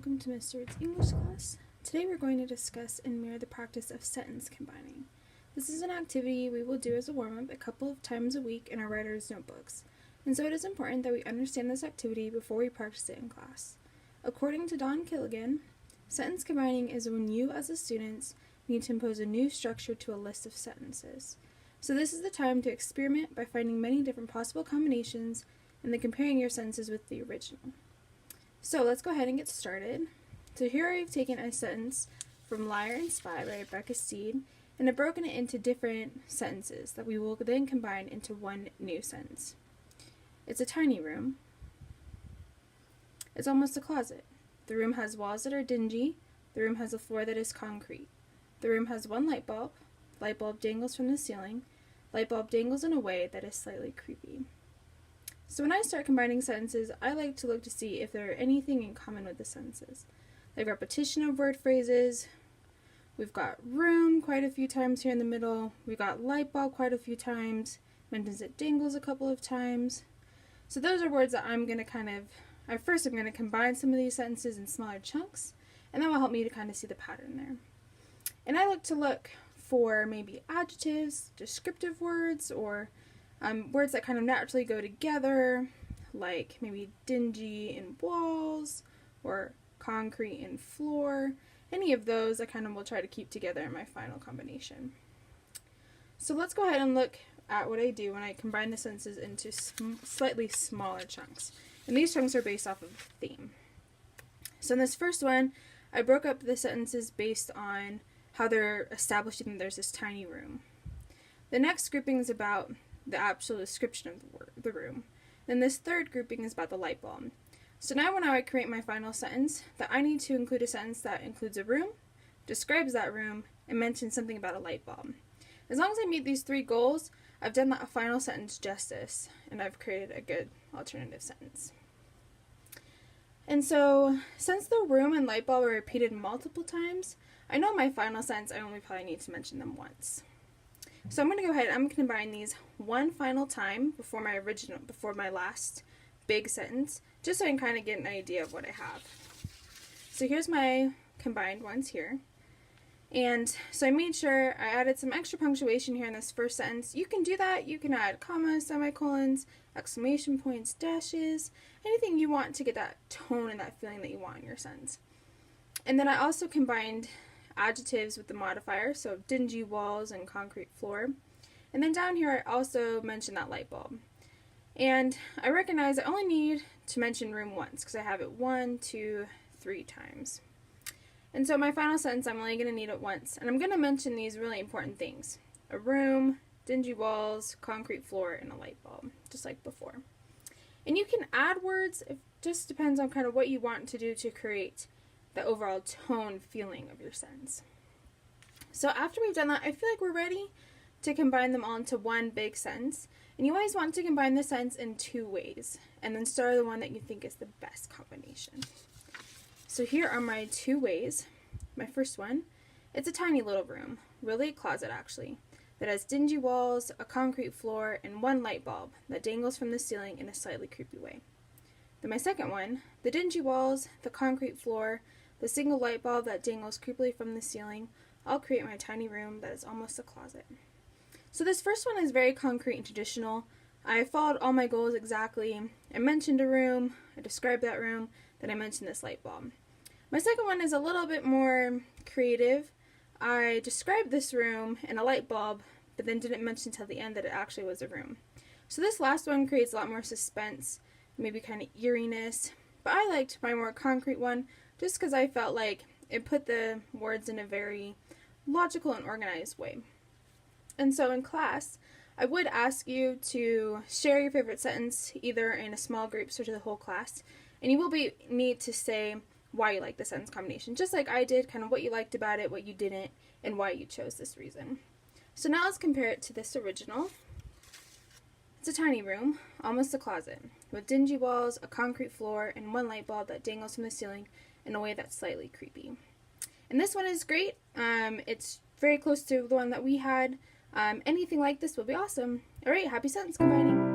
welcome to Miss Stewart's English class. Today we're going to discuss and mirror the practice of sentence combining. This is an activity we will do as a warm-up a couple of times a week in our writer's notebooks, and so it is important that we understand this activity before we practice it in class. According to Don Killigan, sentence combining is when you as a student need to impose a new structure to a list of sentences. So this is the time to experiment by finding many different possible combinations and then comparing your sentences with the original. So let's go ahead and get started. So here I've taken a sentence from Liar and Spy by Rebecca Steed and I've broken it into different sentences that we will then combine into one new sentence. It's a tiny room. It's almost a closet. The room has walls that are dingy. The room has a floor that is concrete. The room has one light bulb. Light bulb dangles from the ceiling. Light bulb dangles in a way that is slightly creepy. So when I start combining sentences, I like to look to see if there are anything in common with the sentences. Like repetition of word phrases. We've got room quite a few times here in the middle. We've got light bulb quite a few times. Mentions it dangles a couple of times. So those are words that I'm going to I'm going to combine some of these sentences in smaller chunks, and that will help me to kind of see the pattern there. And I look for maybe adjectives, descriptive words, or words that kind of naturally go together, like maybe dingy and walls, or concrete and floor. Any of those I kind of will try to keep together in my final combination. So let's go ahead and look at what I do when I combine the sentences into slightly smaller chunks. And these chunks are based off of theme. So in this first one, I broke up the sentences based on how they're establishing there's this tiny room. The next grouping is about the actual description of the room. Then this third grouping is about the light bulb. So now when I create my final sentence, that I need to include a sentence that includes a room, describes that room, and mentions something about a light bulb. As long as I meet these three goals, I've done that final sentence justice, and I've created a good alternative sentence. And so, since the room and light bulb are repeated multiple times, I know in my final sentence I only probably need to mention them once. So I'm going to go ahead and I'm going to combine these one final time before my last big sentence, just so I can kind of get an idea of what I have. So here's my combined ones here. And so I made sure I added some extra punctuation here in this first sentence. You can do that. You can add commas, semicolons, exclamation points, dashes, anything you want to get that tone and that feeling that you want in your sentence. And then I also combined adjectives with the modifier, so dingy walls and concrete floor. And then down here I also mentioned that light bulb. And I recognize I only need to mention room once because I have it 1, 2, 3 times. And so my final sentence, I'm only going to need it once. And I'm going to mention these really important things. A room, dingy walls, concrete floor, and a light bulb, just like before. And you can add words. It just depends on kind of what you want to do to create the overall tone feeling of your sentence. So after we've done that, I feel like we're ready to combine them all into one big sentence. And you always want to combine the sentence in two ways, and then start the one that you think is the best combination. So here are my two ways. My first one, it's a tiny little room, really a closet actually, that has dingy walls, a concrete floor, and one light bulb that dangles from the ceiling in a slightly creepy way. Then my second one, the dingy walls, the concrete floor, the single light bulb that dangles creepily from the ceiling, all create my tiny room that is almost a closet. So this first one is very concrete and traditional. I followed all my goals exactly. I mentioned a room, I described that room, then I mentioned this light bulb. My second one is a little bit more creative. I described this room and a light bulb, but then didn't mention until the end that it actually was a room. So this last one creates a lot more suspense, maybe kind of eeriness, but I liked my more concrete one just because I felt like it put the words in a very logical and organized way. And so in class, I would ask you to share your favorite sentence either in a small group or to the whole class, and you will need to say why you like the sentence combination, just like I did, kind of what you liked about it, what you didn't, and why you chose this reason. So now let's compare it to this original. It's a tiny room, almost a closet, with dingy walls, a concrete floor, and one light bulb that dangles from the ceiling in a way that's slightly creepy. And this one is great. It's very close to the one that we had. Anything like this will be awesome. Alright, happy sentence combining!